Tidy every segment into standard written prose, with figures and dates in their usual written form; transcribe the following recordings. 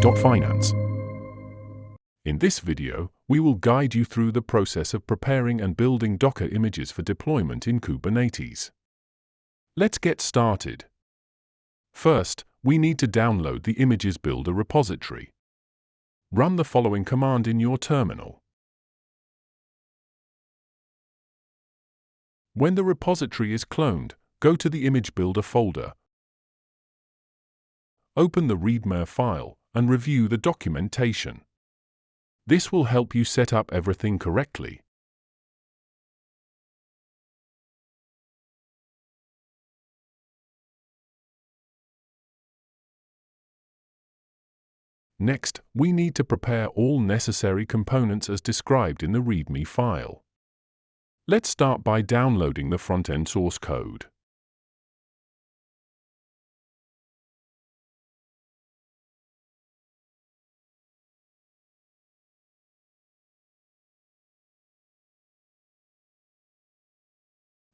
SDK.finance. In this video, we will guide you through the process of preparing and building Docker images for deployment in Kubernetes. Let's get started. First, we need to download the Images Builder repository. Run the following command in your terminal. When the repository is cloned, go to the Image Builder folder. Open the readme file and review the documentation. This will help you set up everything correctly. Next, we need to prepare all necessary components as described in the README file. Let's start by downloading the frontend source code.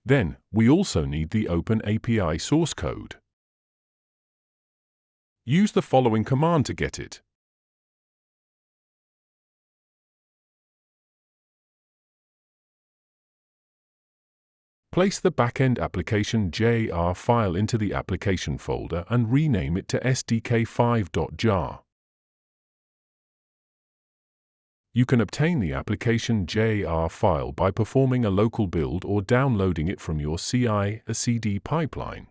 Then, we also need the OpenAPI source code. Use the following command to get it. Place the backend application .jar file into the application folder and rename it to SDK.5.jar. You can obtain the application .jar file by performing a local build or downloading it from your CI/CD pipeline.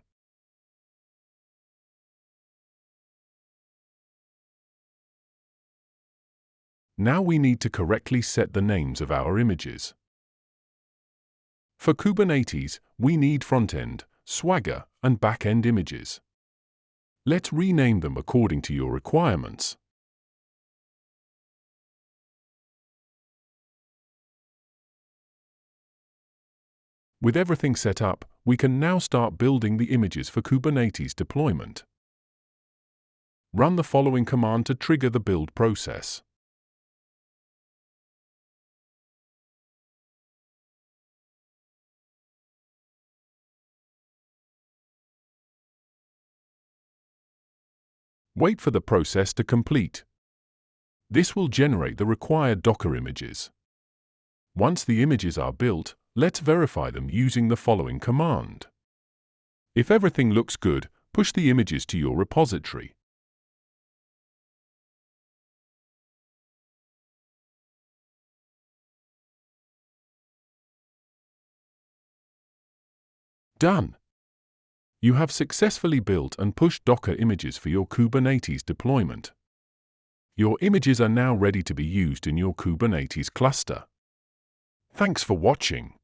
Now we need to correctly set the names of our images. For Kubernetes, we need frontend, Swagger, and backend images. Let's rename them according to your requirements. With everything set up, we can now start building the images for Kubernetes deployment. Run the following command to trigger the build process. Wait for the process to complete. This will generate the required Docker images. Once the images are built, let's verify them using the following command. If everything looks good, push the images to your repository. Done! You have successfully built and pushed Docker images for your Kubernetes deployment. Your images are now ready to be used in your Kubernetes cluster. Thanks for watching.